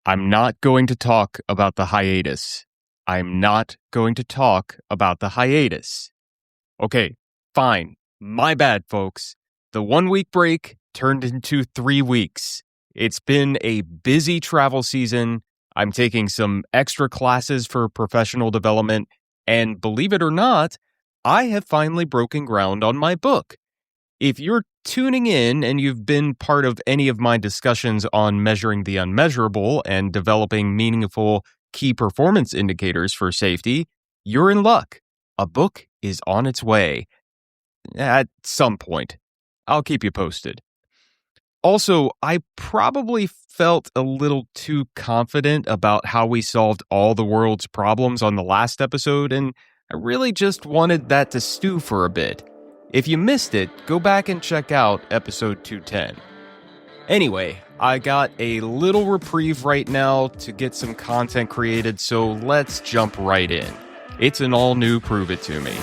I'm not going to talk about the hiatus. I'm not going to talk about the hiatus. Okay, fine. My bad, folks. The 1 week break turned into 3 weeks. It's been a busy travel season. I'm taking some extra classes for professional development. And believe it or not, I have finally broken ground on my book. If you're tuning in and you've been part of any of my discussions on measuring the unmeasurable and developing meaningful key performance indicators for safety, you're in luck. A book is on its way. At some point. I'll keep you posted. Also, I probably felt a little too confident about how we solved all the world's problems on the last episode, and I really just wanted that to stew for a bit. If you missed it, go back and check out episode 210. Anyway, I got a little reprieve right now to get some content created, so let's jump right in. It's an all-new Prove It To Me.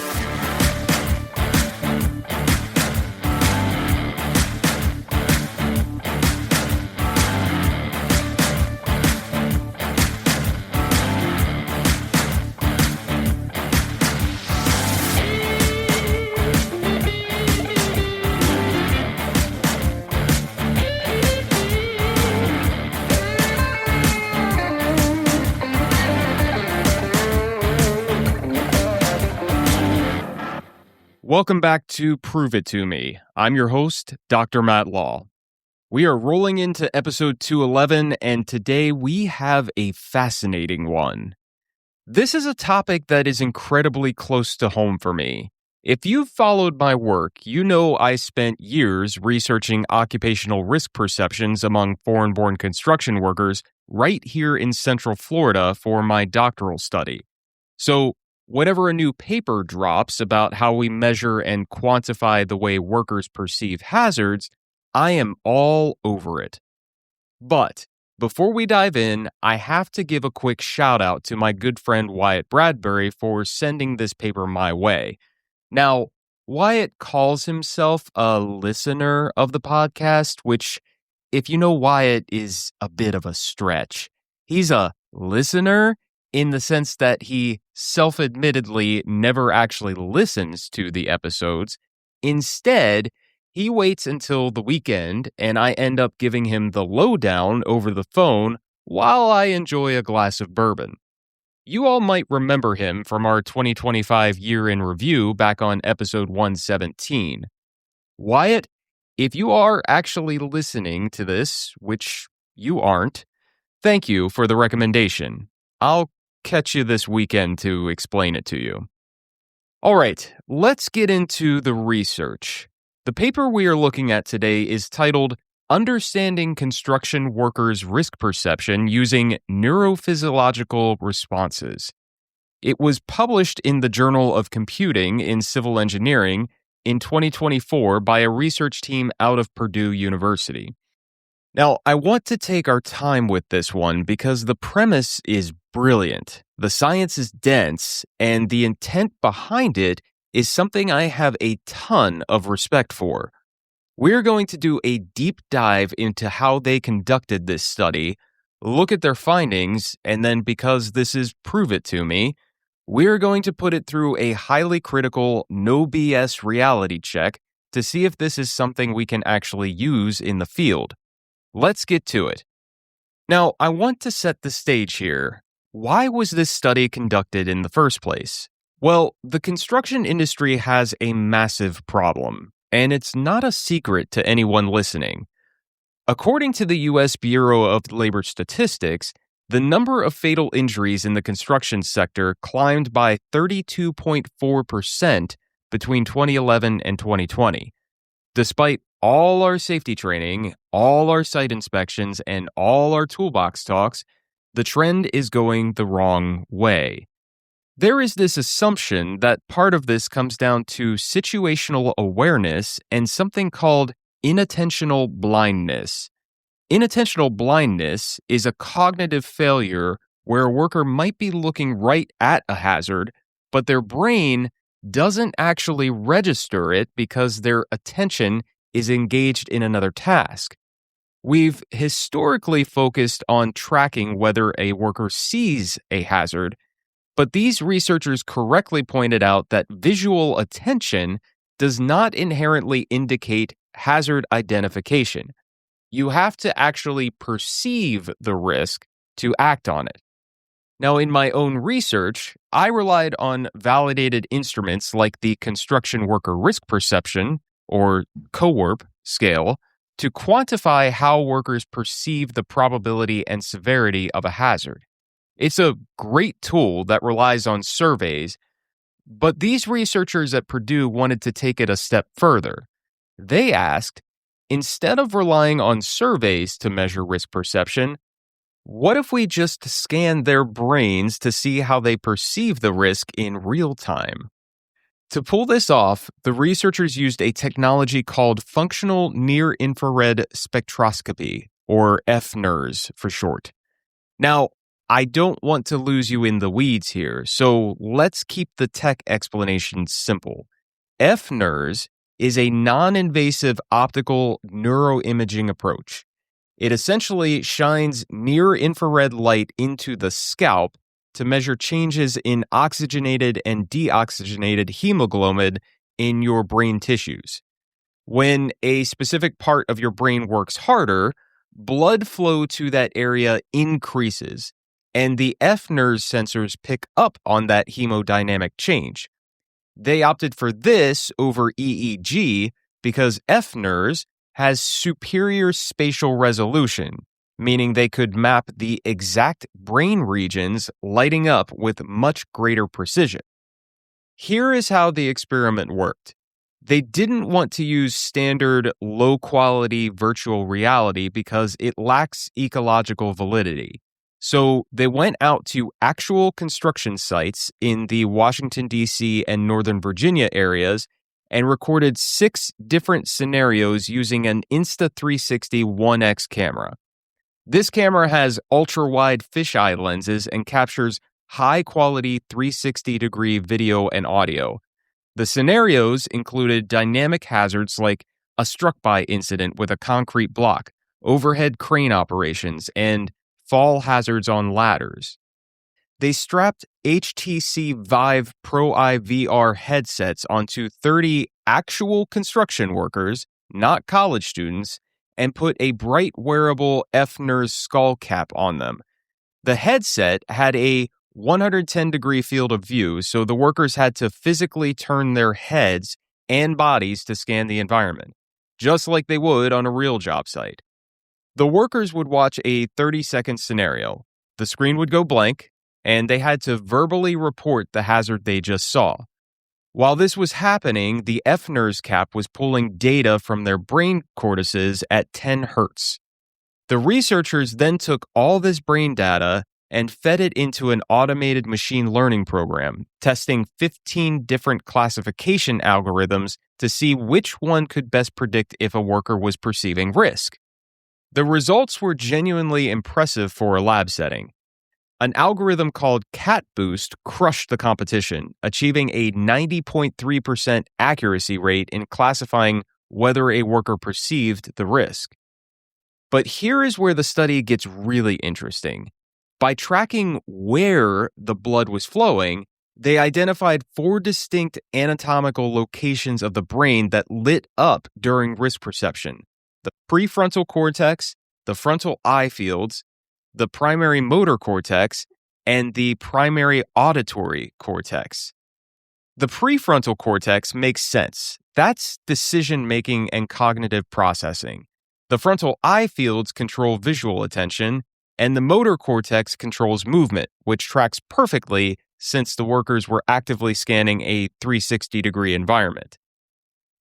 Welcome back to Prove It To Me. I'm your host, Dr. Matt Law. We are rolling into episode 211, and today we have a fascinating one. This is a topic that is incredibly close to home for me. If you've followed my work, you know I spent years researching occupational risk perceptions among foreign-born construction workers right here in Central Florida for my doctoral study. So, whenever a new paper drops about how we measure and quantify the way workers perceive hazards, I am all over it. But before we dive in, I have to give a quick shout out to my good friend Wyatt Bradbury for sending this paper my way. Now, Wyatt calls himself a listener of the podcast, which, if you know Wyatt, is a bit of a stretch. He's a listener in the sense that he self-admittedly never actually listens to the episodes. Instead, he waits until the weekend, and I end up giving him the lowdown over the phone while I enjoy a glass of bourbon. You all might remember him from our 2025 year in review back on episode 117. Wyatt, if you are actually listening to this, which you aren't, thank you for the recommendation. I'll catch you this weekend to explain it to you. All right, let's get into the research. The paper we are looking at today is titled Understanding Construction Workers' Risk Perception Using Neurophysiological Responses. It was published in the Journal of Computing in Civil Engineering in 2024 by a research team out of Purdue University. Now, I want to take our time with this one because the premise is brilliant, the science is dense, and the intent behind it is something I have a ton of respect for. We're going to do a deep dive into how they conducted this study, look at their findings, and then because this is Prove It To Me, we're going to put it through a highly critical, no BS reality check to see if this is something we can actually use in the field. Let's get to it. Now, I want to set the stage here. Why was this study conducted in the first place? Well, the construction industry has a massive problem, and it's not a secret to anyone listening. According to the U.S. Bureau of Labor Statistics, the number of fatal injuries in the construction sector climbed by 32.4% between 2011 and 2020. Despite all our safety training, all our site inspections, and all our toolbox talks, the trend is going the wrong way. There is this assumption that part of this comes down to situational awareness and something called inattentional blindness. Inattentional blindness is a cognitive failure where a worker might be looking right at a hazard, but their brain doesn't actually register it because their attention is engaged in another task. We've historically focused on tracking whether a worker sees a hazard, but these researchers correctly pointed out that visual attention does not inherently indicate hazard identification. You have to actually perceive the risk to act on it. Now, in my own research, I relied on validated instruments like the Construction Worker Risk Perception, or COWRP, scale to quantify how workers perceive the probability and severity of a hazard. It's a great tool that relies on surveys, but these researchers at Purdue wanted to take it a step further. They asked, instead of relying on surveys to measure risk perception, what if we just scan their brains to see how they perceive the risk in real time? To pull this off, the researchers used a technology called functional near-infrared spectroscopy, or fNIRS for short. Now, I don't want to lose you in the weeds here, so let's keep the tech explanation simple. fNIRS is a non-invasive optical neuroimaging approach. It essentially shines near-infrared light into the scalp to measure changes in oxygenated and deoxygenated hemoglobin in your brain tissues. When a specific part of your brain works harder, blood flow to that area increases, and the fNIRS sensors pick up on that hemodynamic change. They opted for this over EEG because fNIRS has superior spatial resolution, meaning they could map the exact brain regions lighting up with much greater precision. Here is how the experiment worked. They didn't want to use standard low-quality virtual reality because it lacks ecological validity. So they went out to actual construction sites in the Washington, D.C. and Northern Virginia areas and recorded 6 different scenarios using an Insta360 1X camera. This camera has ultra-wide fisheye lenses and captures high-quality 360-degree video and audio. The scenarios included dynamic hazards like a struck-by incident with a concrete block, overhead crane operations, and fall hazards on ladders. They strapped HTC Vive Pro Eye VR headsets onto 30 actual construction workers, not college students, and put a bright wearable fNIRS skull cap on them. The headset had a 110-degree field of view, so the workers had to physically turn their heads and bodies to scan the environment, just like they would on a real job site. The workers would watch a 30-second scenario. The screen would go blank, and they had to verbally report the hazard they just saw. While this was happening, the fNIRS cap was pulling data from their brain cortices at 10 hertz. The researchers then took all this brain data and fed it into an automated machine learning program, testing 15 different classification algorithms to see which one could best predict if a worker was perceiving risk. The results were genuinely impressive for a lab setting. An algorithm called CatBoost crushed the competition, achieving a 90.3% accuracy rate in classifying whether a worker perceived the risk. But here is where the study gets really interesting. By tracking where the blood was flowing, they identified 4 distinct anatomical locations of the brain that lit up during risk perception: the prefrontal cortex, the frontal eye fields, the primary motor cortex, and the primary auditory cortex. The prefrontal cortex makes sense. That's decision-making and cognitive processing. The frontal eye fields control visual attention, and the motor cortex controls movement, which tracks perfectly since the workers were actively scanning a 360-degree environment.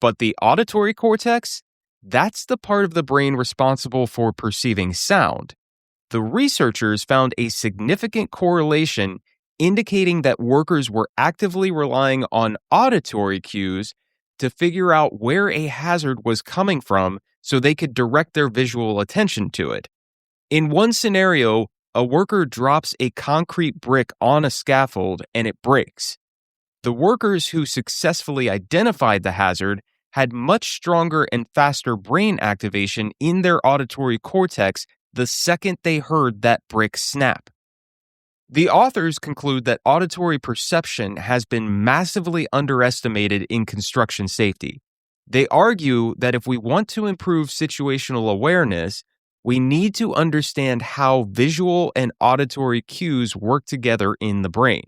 But the auditory cortex? That's the part of the brain responsible for perceiving sound. The researchers found a significant correlation indicating that workers were actively relying on auditory cues to figure out where a hazard was coming from so they could direct their visual attention to it. In one scenario, a worker drops a concrete brick on a scaffold and it breaks. The workers who successfully identified the hazard had much stronger and faster brain activation in their auditory cortex the second they heard that brick snap. The authors conclude that auditory perception has been massively underestimated in construction safety. They argue that if we want to improve situational awareness, we need to understand how visual and auditory cues work together in the brain.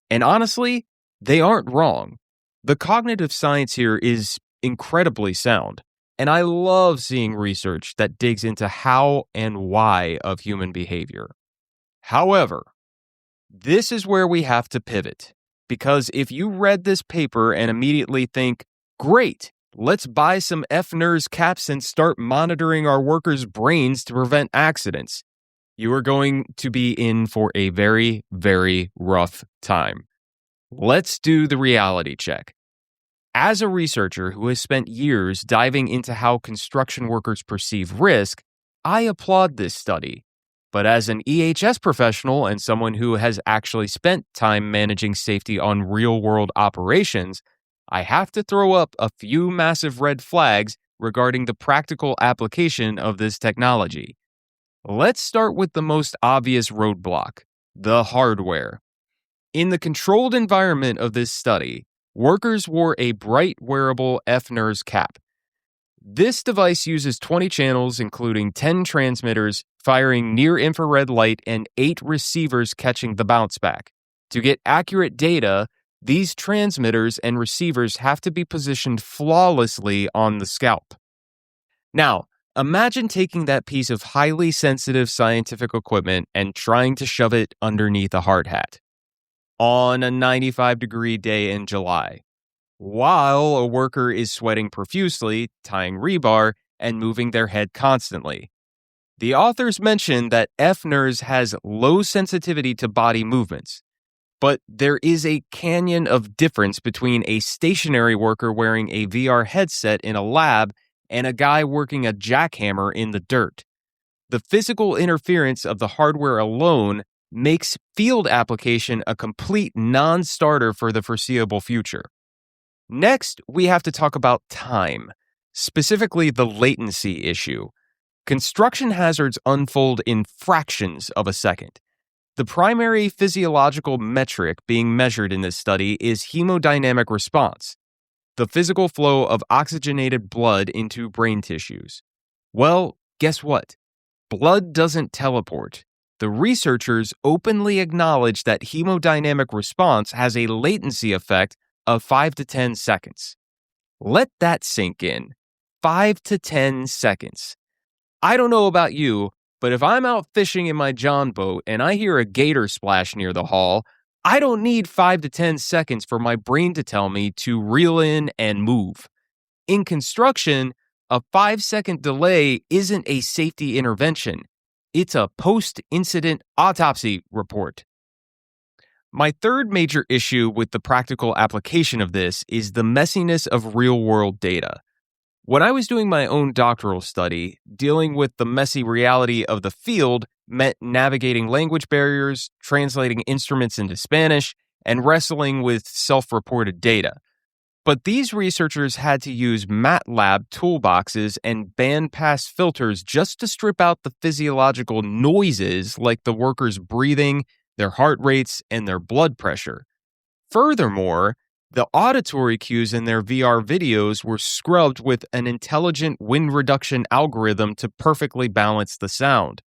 And honestly, they aren't wrong. The cognitive science here is incredibly sound, and I love seeing research that digs into how and why of human behavior. However, this is where we have to pivot, because if you read this paper and immediately think, great, let's buy some fNIRS caps and start monitoring our workers' brains to prevent accidents, you are going to be in for a very, very rough time. Let's do the reality check. As a researcher who has spent years diving into how construction workers perceive risk, I applaud this study. But as an EHS professional and someone who has actually spent time managing safety on real-world operations, I have to throw up a few massive red flags regarding the practical application of this technology. Let's start with the most obvious roadblock, the hardware. In the controlled environment of this study, workers wore a bright wearable fNIRS cap. This device uses 20 channels, including 10 transmitters, firing near-infrared light and 8 receivers catching the bounce back. To get accurate data, these transmitters and receivers have to be positioned flawlessly on the scalp. Now, imagine taking that piece of highly sensitive scientific equipment and trying to shove it underneath a hard hat on a 95-degree day in July, while a worker is sweating profusely, tying rebar, and moving their head constantly. The authors mention that fNIRS has low sensitivity to body movements, but there is a canyon of difference between a stationary worker wearing a VR headset in a lab and a guy working a jackhammer in the dirt. The physical interference of the hardware alone makes field application a complete non-starter for the foreseeable future. Next, we have to talk about time, specifically the latency issue. Construction hazards unfold in fractions of a second. The primary physiological metric being measured in this study is hemodynamic response, the physical flow of oxygenated blood into brain tissues. Well, guess what? Blood doesn't teleport. The researchers openly acknowledge that hemodynamic response has a latency effect of 5 to 10 seconds. Let that sink in. 5 to 10 seconds. I don't know about you, but if I'm out fishing in my John boat and I hear a gator splash near the hull, I don't need 5 to 10 seconds for my brain to tell me to reel in and move. In construction, a 5-second delay isn't a safety intervention. It's a post-incident autopsy report. My third major issue with the practical application of this is the messiness of real-world data. When I was doing my own doctoral study, dealing with the messy reality of the field meant navigating language barriers, translating instruments into Spanish, and wrestling with self-reported data. But these researchers had to use MATLAB toolboxes and bandpass filters just to strip out the physiological noises like the workers' breathing, their heart rates, and their blood pressure. Furthermore, the auditory cues in their VR videos were scrubbed with an intelligent wind reduction algorithm to perfectly balance the sound.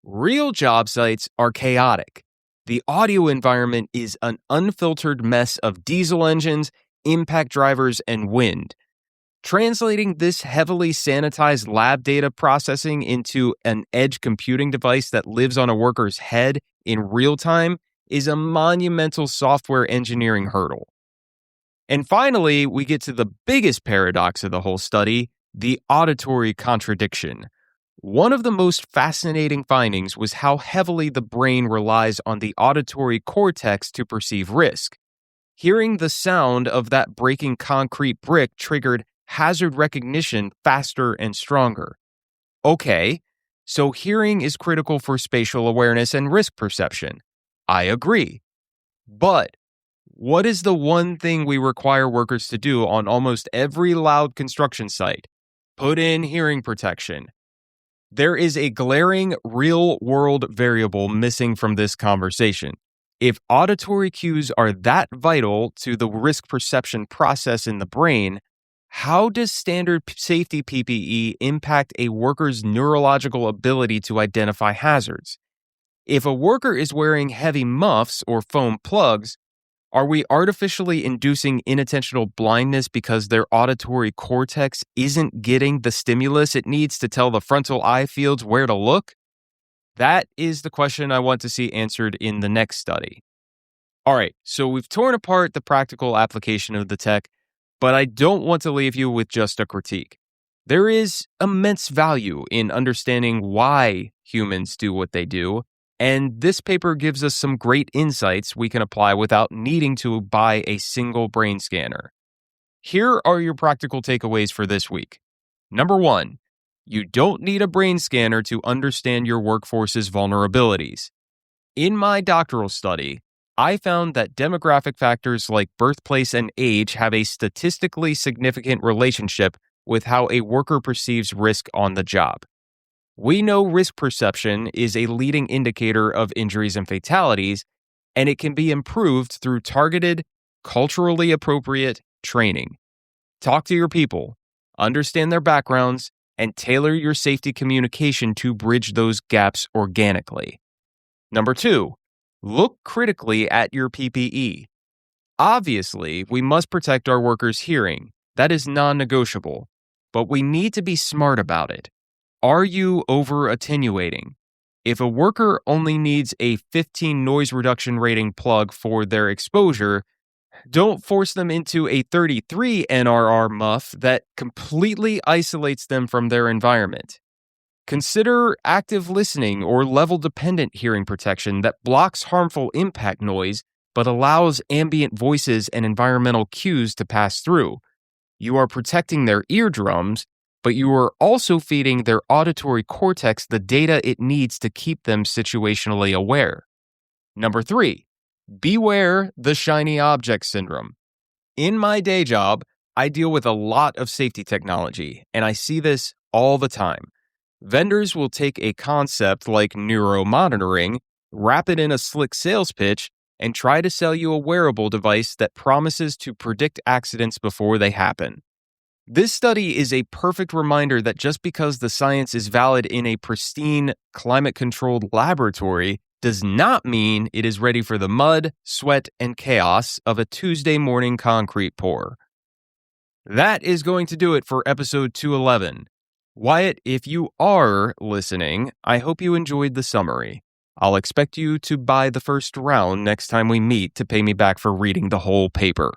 Real job sites are chaotic. The audio environment is an unfiltered mess of diesel engines, impact drivers, and wind. Translating this heavily sanitized lab data processing into an edge computing device that lives on a worker's head in real time is a monumental software engineering hurdle. And finally, we get to the biggest paradox of the whole study, the auditory contradiction. One of the most fascinating findings was how heavily the brain relies on the auditory cortex to perceive risk. Hearing the sound of that breaking concrete brick triggered hazard recognition faster and stronger. Okay, so hearing is critical for spatial awareness and risk perception. I agree. But What is the one thing we require workers to do on almost every loud construction site? Put in hearing protection. There is a glaring real-world variable missing from this conversation. If auditory cues are that vital to the risk perception process in the brain, how does standard safety PPE impact a worker's neurological ability to identify hazards? If a worker is wearing heavy muffs or foam plugs, are we artificially inducing inattentional blindness because their auditory cortex isn't getting the stimulus it needs to tell the frontal eye fields where to look? That is the question I want to see answered in the next study. All right, so we've torn apart the practical application of the tech, but I don't want to leave you with just a critique. There is immense value in understanding why humans do what they do, and this paper gives us some great insights we can apply without needing to buy a single brain scanner. Here are your practical takeaways for this week. Number 1, you don't need a brain scanner to understand your workforce's vulnerabilities. In my doctoral study, I found that demographic factors like birthplace and age have a statistically significant relationship with how a worker perceives risk on the job. We know risk perception is a leading indicator of injuries and fatalities, and it can be improved through targeted, culturally appropriate training. Talk to your people, understand their backgrounds, and tailor your safety communication to bridge those gaps organically. Number 2, look critically at your PPE. Obviously, we must protect our workers' hearing. That is non-negotiable, but we need to be smart about it. Are you over-attenuating? If a worker only needs a 15 noise reduction rating plug for their exposure, don't force them into a 33 NRR muff that completely isolates them from their environment. Consider active listening or level-dependent hearing protection that blocks harmful impact noise but allows ambient voices and environmental cues to pass through. You are protecting their eardrums, but you are also feeding their auditory cortex the data it needs to keep them situationally aware. Number 3, beware the shiny object syndrome. In my day job, I deal with a lot of safety technology, and I see this all the time. Vendors will take a concept like neuromonitoring, wrap it in a slick sales pitch, and try to sell you a wearable device that promises to predict accidents before they happen. This study is a perfect reminder that just because the science is valid in a pristine, climate-controlled laboratory does not mean it is ready for the mud, sweat, and chaos of a Tuesday morning concrete pour. That is going to do it for episode 211. Wyatt, if you are listening, I hope you enjoyed the summary. I'll expect you to buy the first round next time we meet to pay me back for reading the whole paper.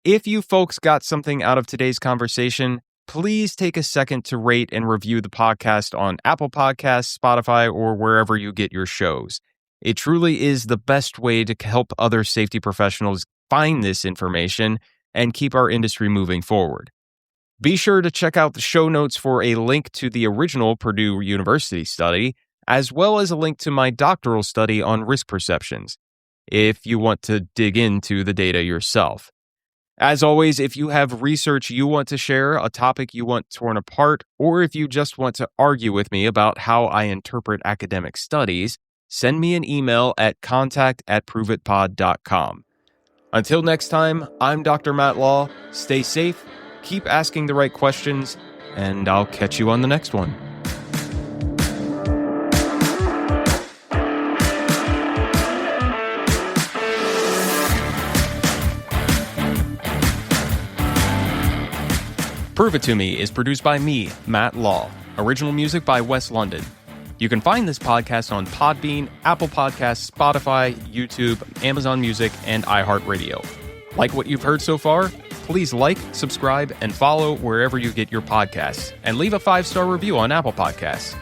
If you folks got something out of today's conversation, please take a second to rate and review the podcast on Apple Podcasts, Spotify, or wherever you get your shows. It truly is the best way to help other safety professionals find this information and keep our industry moving forward. Be sure to check out the show notes for a link to the original Purdue University study, as well as a link to my doctoral study on risk perceptions, if you want to dig into the data yourself. As always, if you have research you want to share, a topic you want torn apart, or if you just want to argue with me about how I interpret academic studies, send me an email at contact@proveitpod.com. Until next time, I'm Dr. Matt Law. Stay safe, keep asking the right questions, and I'll catch you on the next one. Prove It To Me is produced by me, Matt Law. Original music by Wes London. You can find this podcast on Podbean, Apple Podcasts, Spotify, YouTube, Amazon Music, and iHeartRadio. Like what you've heard so far? Please like, subscribe, and follow wherever you get your podcasts, and leave a 5-star review on Apple Podcasts.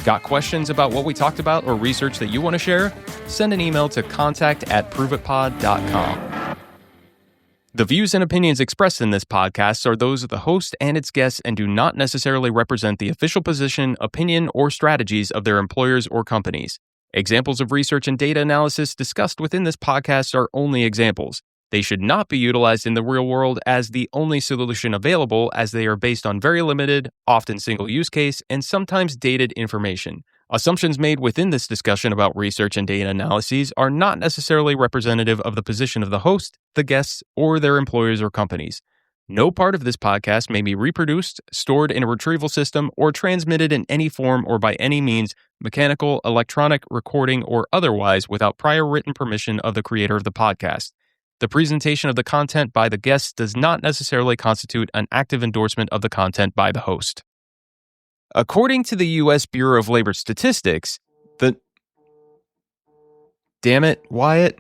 Got questions about what we talked about or research that you want to share? Send an email to contact@proveitpod.com. The views and opinions expressed in this podcast are those of the host and its guests and do not necessarily represent the official position, opinion, or strategies of their employers or companies. Examples of research and data analysis discussed within this podcast are only examples. They should not be utilized in the real world as the only solution available, as they are based on very limited, often single use case, and sometimes dated information. Assumptions made within this discussion about research and data analyses are not necessarily representative of the position of the host, the guests, or their employers or companies. No part of this podcast may be reproduced, stored in a retrieval system, or transmitted in any form or by any means, mechanical, electronic, recording, or otherwise, without prior written permission of the creator of the podcast. The presentation of the content by the guests does not necessarily constitute an active endorsement of the content by the host. According to the U.S. Bureau of Labor Statistics, Damn it, Wyatt.